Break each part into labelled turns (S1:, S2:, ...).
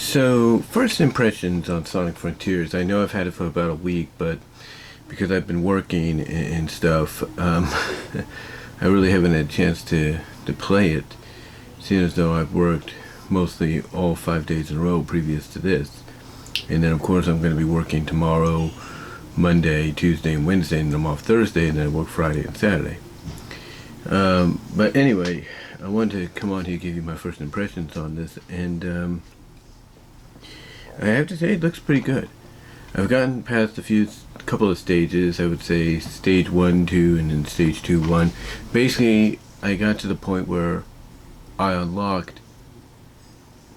S1: So, first impressions on Sonic Frontiers. I know I've had it for about a week, but because I've been working and stuff, I really haven't had a chance to play it, seeing as though I've worked mostly all 5 days in a row previous to this. And then, of course, I'm going to be working tomorrow, Monday, Tuesday, and Wednesday, and I'm off Thursday, and then I work Friday and Saturday. But anyway, I wanted to come on here and give you my first impressions on this, and I have to say it looks pretty good. I've gotten past couple of stages. I would say stage 1, 2, and then stage 2, 1. Basically, I got to the point where I unlocked.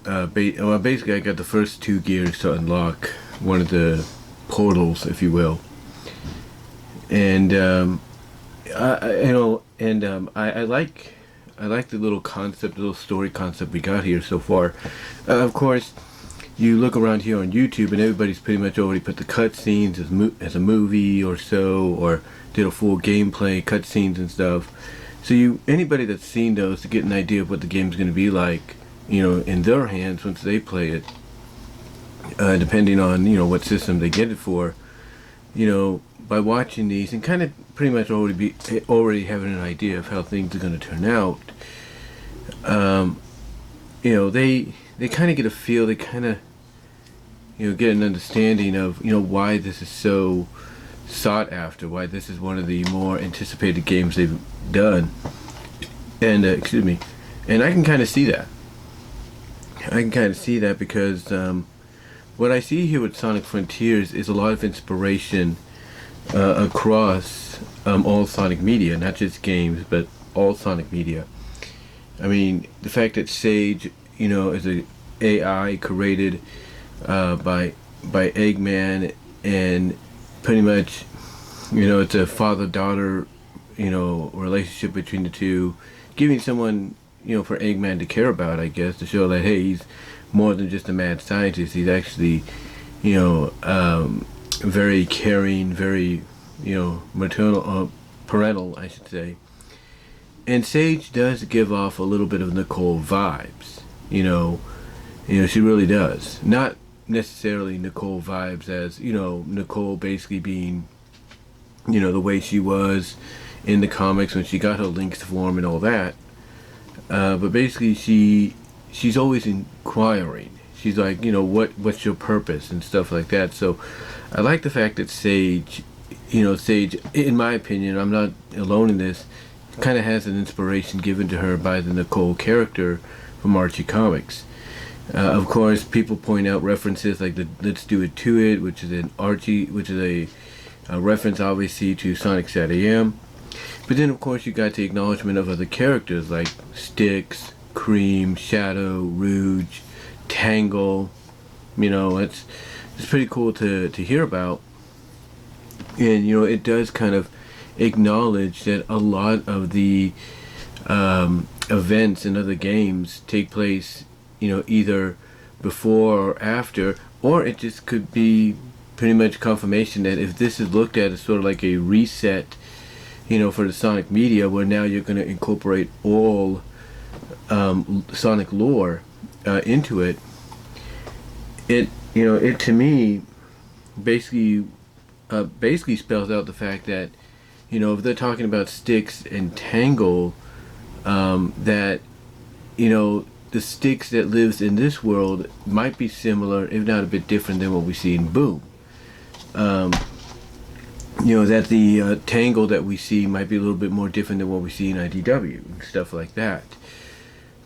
S1: Basically, I got the first 2 gears to unlock one of the portals, if you will. And I like the little concept, the little story concept we got here so far. Of course, you look around here on YouTube and everybody's pretty much already put the cutscenes as a movie or so, or did a full gameplay cutscenes and stuff. So anybody that's seen those to get an idea of what the game's going to be like, in their hands once they play it, depending on what system they get it for, by watching these and kind of pretty much already having an idea of how things are going to turn out, they kind of get a feel, they kind of get an understanding of why this is so sought after, why this is one of the more anticipated games they've done. And and I can kind of see that. Because what I see here with Sonic Frontiers is a lot of inspiration across all Sonic media, not just games, but all Sonic media. I mean, the fact that Sage, is a AI created by Eggman, and pretty much, it's a father-daughter, relationship between the two, giving someone, for Eggman to care about, I guess, to show that, hey, he's more than just a mad scientist. He's actually, very caring, very, maternal, parental, I should say. And Sage does give off a little bit of Nicole vibes, she really does. Not necessarily Nicole vibes as, Nicole basically being, the way she was in the comics when she got her Link's form and all that. But basically she's always inquiring. She's like, what's your purpose and stuff like that. So I like the fact that Sage, in my opinion, I'm not alone in this, kind of has an inspiration given to her by the Nicole character from Archie Comics. Of course, people point out references like the "Let's Do It To It," which is a reference obviously to Sonic SatAM. But then, of course, you got the acknowledgement of other characters like Styx, Cream, Shadow, Rouge, Tangle. It's pretty cool to hear about. And it does kind of acknowledge that a lot of the events in other games take place, either before or after, or it just could be pretty much confirmation that if this is looked at as sort of like a reset, for the Sonic media, where now you're going to incorporate all Sonic lore into it. It to me basically spells out the fact that if they're talking about Styx and Tangle, that the Styx that lives in this world might be similar, if not a bit different than what we see in Boom. That the Tangle that we see might be a little bit more different than what we see in IDW and stuff like that.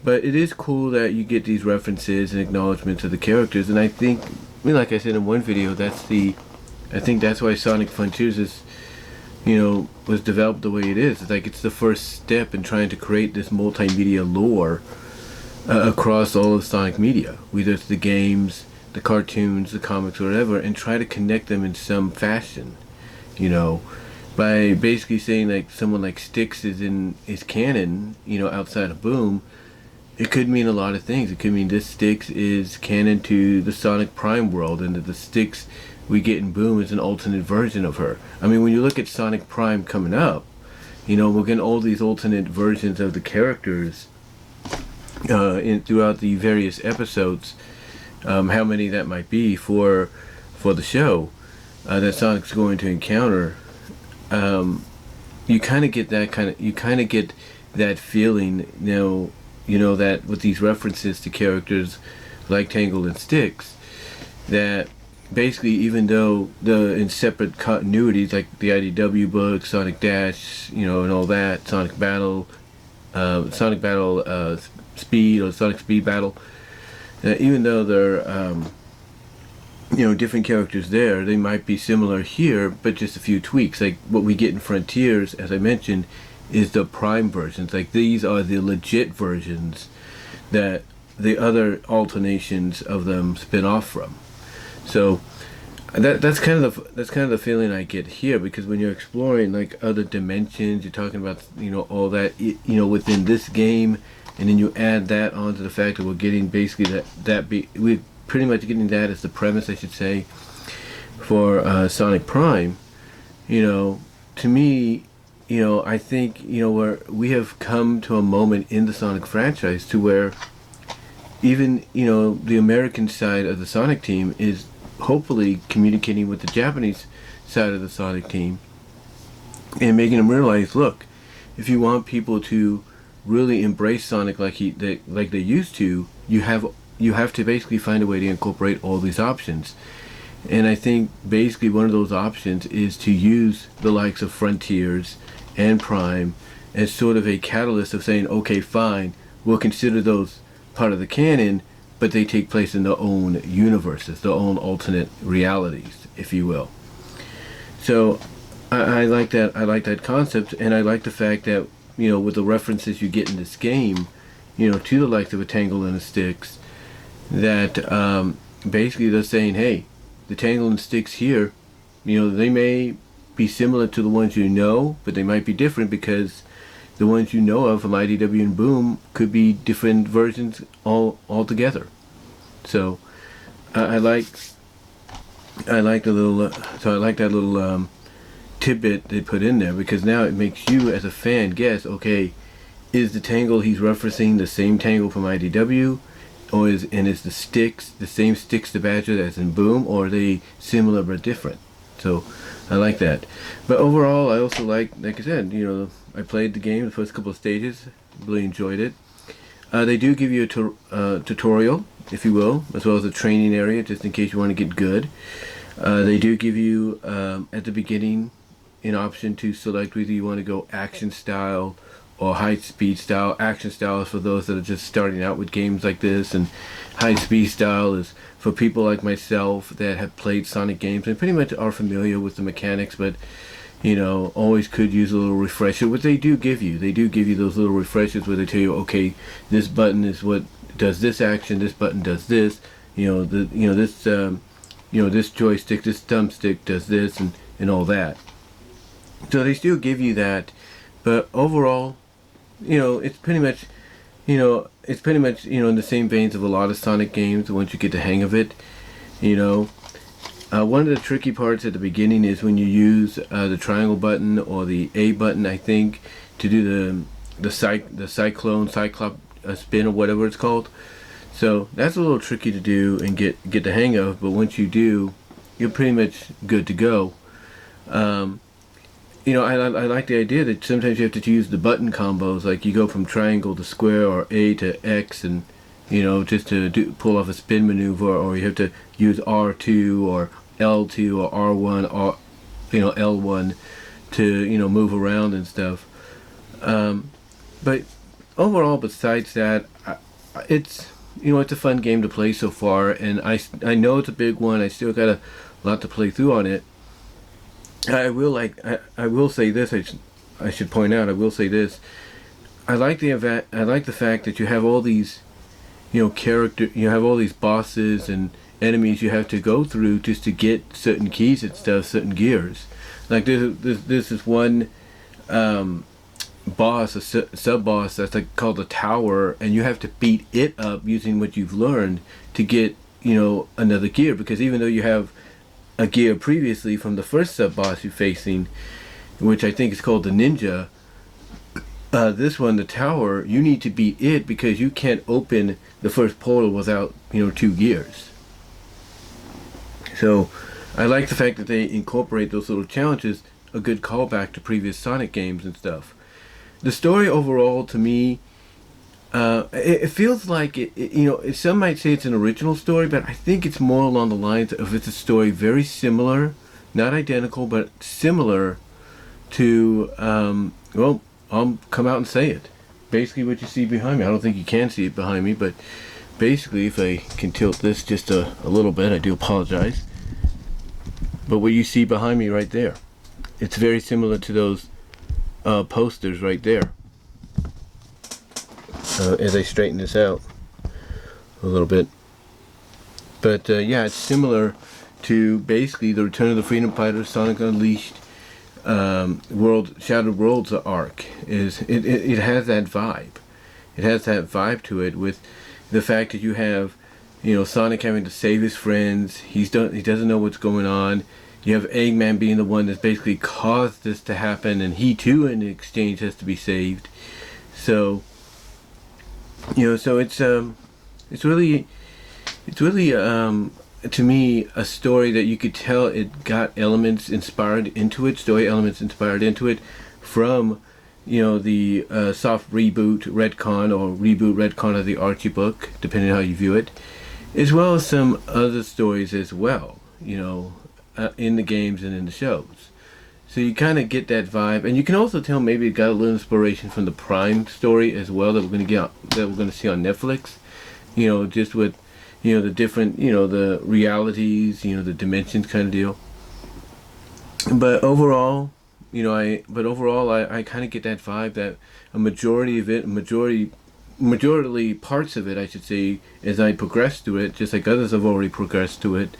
S1: But it is cool that you get these references and acknowledgments of the characters, and I think, like I said in one video, I think that's why Sonic Frontiers is, was developed the way it is. It's like it's the first step in trying to create this multimedia lore across all of Sonic media, whether it's the games, the cartoons, the comics, or whatever, and try to connect them in some fashion, by basically saying like someone like Styx is canon, outside of Boom. It could mean a lot of things. It could mean this Styx is canon to the Sonic Prime world, and that the Styx we get in Boom is an alternate version of her. I mean, when you look at Sonic Prime coming up, we're getting all these alternate versions of the characters throughout the various episodes. how many that might be for the show that Sonic's going to encounter. You kind of get that feeling, that with these references to characters like Tangle and Styx, that basically, even though in separate continuities like the IDW book, Sonic Dash, and all that, Sonic Battle, Speed, or Sonic Speed Battle, even though they're different characters there, they might be similar here, but just a few tweaks. Like what we get in Frontiers, as I mentioned, is the Prime versions. Like these are the legit versions that the other alternations of them spin off from. So that's kind of the feeling I get here, because when you're exploring like other dimensions, you're talking about all that within this game, and then you add that onto the fact that we're getting basically we're pretty much getting that as the premise, I should say, for Sonic Prime. To me, I think where we have come to a moment in the Sonic franchise to where even the American side of the Sonic team is hopefully communicating with the Japanese side of the Sonic team and making them realize, look, if you want people to really embrace Sonic like they used to, you have to basically find a way to incorporate all these options. And I think basically one of those options is to use the likes of Frontiers and Prime as sort of a catalyst of saying, okay, fine, we'll consider those part of the canon, but they take place in their own universes, their own alternate realities, if you will. So I like that. I like that concept, and I like the fact that with the references you get in this game, to the likes of a Tangle and a Styx, that basically they're saying, hey, the Tangle and Styx here, they may be similar to the ones but they might be different, because the ones of from IDW and Boom could be different versions altogether. So I like that little tidbit they put in there, because now it makes you as a fan guess, okay, is the Tangle he's referencing the same Tangle from IDW, or is the Styx the same Styx the Badger as in Boom, or are they similar but different? So I like that. But overall, I also like I said, I played the game, the first couple of stages, really enjoyed it. They do give you a tutorial, if you will, as well as a training area, just in case you want to get good. They do give you, at the beginning, an option to select whether you want to go action style or high speed style. Action style is for those that are just starting out with games like this, and high speed style is for people like myself that have played Sonic games and pretty much are familiar with the mechanics, but always could use a little refresher, which they do give you. They do give you those little refreshers where they tell you, okay, this button is what does this action, this button does this, this joystick, this thumbstick does this, and all that. So they still give you that, but overall, it's pretty much, in the same veins of a lot of Sonic games once you get the hang of it. One of the tricky parts at the beginning is when you use the triangle button or the A button, I think, to do the Cyclops spin or whatever it's called. So that's a little tricky to do and get the hang of, but once you do, you're pretty much good to go. I like the idea that sometimes you have to use the button combos, like you go from triangle to square or A to X, and just to pull off a spin maneuver, or you have to use R2 or L2 or R1 or L1 to move around and stuff. But overall, besides that, it's it's a fun game to play so far, and I know it's a big one. I still got a lot to play through on it. I will say this. I should point out. I will say this. I like the fact that you have all these, you have all these bosses and enemies you have to go through just to get certain keys and stuff, certain gears. Like there's this one boss, a sub boss that's called the tower, and you have to beat it up using what you've learned to get another gear, because even though you have a gear previously from the first sub boss you're facing, which I think is called the ninja, This one, the tower, you need to beat it because you can't open the first portal without, 2 gears. So I like the fact that they incorporate those little challenges, a good callback to previous Sonic games and stuff. The story overall, to me, it feels like some might say it's an original story, but I think it's more along the lines of it's a story very similar, not identical, but similar to, I'll come out and say it. Basically what you see behind me. I don't think you can see it behind me, but basically, if I can tilt this just a little bit, I do apologize. But what you see behind me right there, it's very similar to those posters right there. As I straighten this out a little bit. But yeah, it's similar to basically the Return of the Freedom Fighters, Sonic Unleashed, Shattered Worlds arc. It has that vibe. It has that vibe to it, with the fact that you have, Sonic having to save his friends. He doesn't know what's going on. You have Eggman being the one that's basically caused this to happen, and he too, in exchange, has to be saved. So, so it's really to me a story that you could tell it got story elements inspired into it from the soft reboot retcon or reboot retcon of the Archie book, depending on how you view it, as well as some other stories as well, in the games and in the shows. So you kind of get that vibe, and you can also tell maybe it got a little inspiration from the Prime story as well that we're going to see on Netflix. Just with the different the realities, the dimensions kind of deal. But overall, I kind of get that vibe that a majority parts of it, I should say, as I progress through it, just like others have already progressed to it.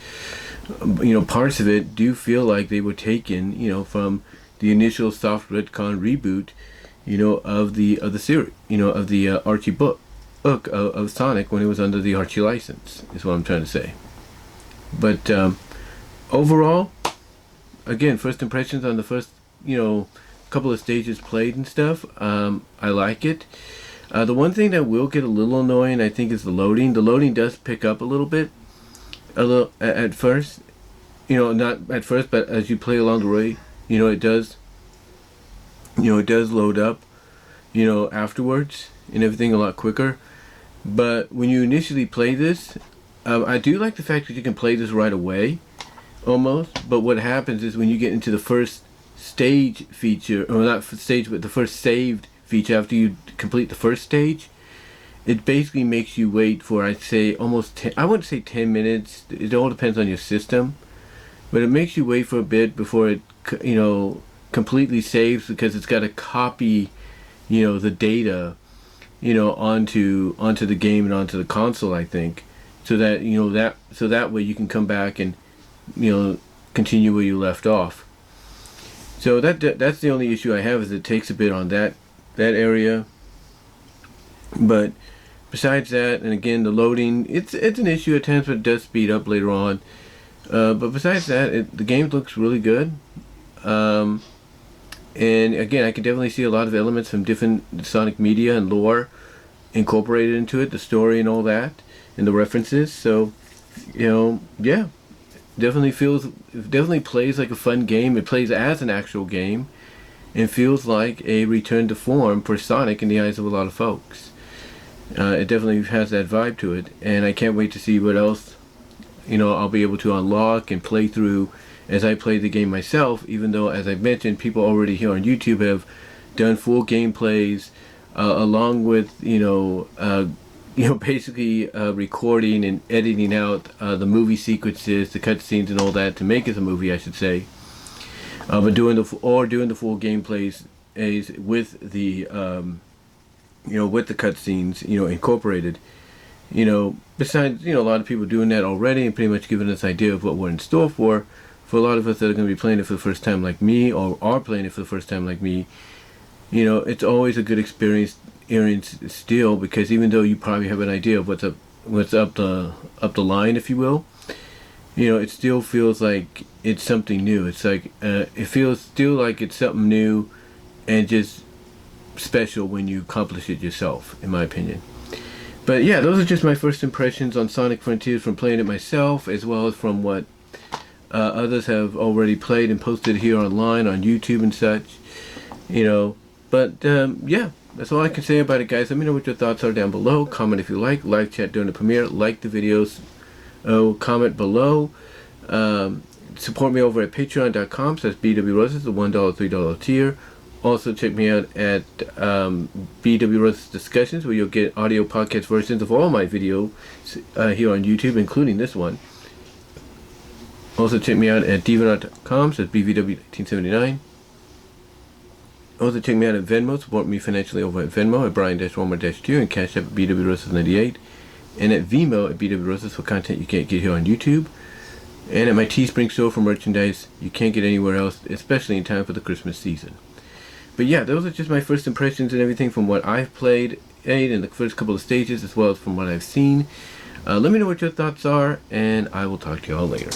S1: Parts of it do feel like they were taken, from the initial soft retcon reboot, of the series, of the Archie book of Sonic when it was under the Archie license, is what I'm trying to say. But overall, again, first impressions on the first, couple of stages played and stuff, I like it. The one thing that will get a little annoying, I think, is the loading. The loading does pick up a little at first, not at first, but as you play along the way, it does load up, afterwards, and everything a lot quicker. But when you initially play this, I do like the fact that you can play this right away, almost. But what happens is when you get into the first stage feature, or not stage, but the first saved feature after you complete the first stage, it basically makes you wait for, I'd say, almost 10, I wouldn't say 10 minutes, it all depends on your system, but it makes you wait for a bit before it, completely saves, because it's got to copy, the data, onto the game and onto the console, I think, so that, that way you can come back and, continue where you left off. So that's the only issue I have, is it takes a bit on that area. But besides that, and again, the loading, it's an issue at times, but it does speed up later on. But besides that, the game looks really good. And again, I can definitely see a lot of elements from different Sonic media and lore incorporated into it, the story and all that, and the references. So, yeah, definitely plays like a fun game. It plays as an actual game, and feels like a return to form for Sonic in the eyes of a lot of folks. It definitely has that vibe to it, and I can't wait to see what else I'll be able to unlock and play through as I play the game myself, even though, as I've mentioned, people already here on YouTube have done full gameplays, along with basically recording and editing out the movie sequences, the cutscenes and all that to make it a movie, I should say. But doing the full gameplays with the with the cutscenes incorporated. Besides a lot of people doing that already and pretty much giving us an idea of what we're in store for a lot of us that are going to be playing it for the first time like me, or are playing it for the first time like me. It's always a good experience still, because even though you probably have an idea of what's up the line, if you will, it still feels like it's something new. It's like it feels still like it's something new, and just special when you accomplish it yourself, in my opinion. But yeah, those are just my first impressions on Sonic Frontiers from playing it myself, as well as from what others have already played and posted here online on YouTube and such. You know, but yeah, that's all I can say about it, guys. Let me know what your thoughts are down below. Comment if you like. Live chat during the premiere. Like the videos. Comment below. Support me over at patreon.com. So that's BW Roses, the $1, $3 tier. Also check me out at BW Roses Discussions, where you'll get audio podcast versions of all my videos here on YouTube, including this one. Also check me out at Divanart.com. So that's BVW1979. Also check me out at Venmo. Support me financially over at Venmo at Brian-Romer-2 and Cash App at BW Roses 98. And at VENMO at BW Roses for content you can't get here on YouTube. And at my Teespring store for merchandise you can't get anywhere else, especially in time for the Christmas season. But yeah, those are just my first impressions and everything from what I've played in the first couple of stages, as well as from what I've seen. Let me know what your thoughts are, and I will talk to you all later.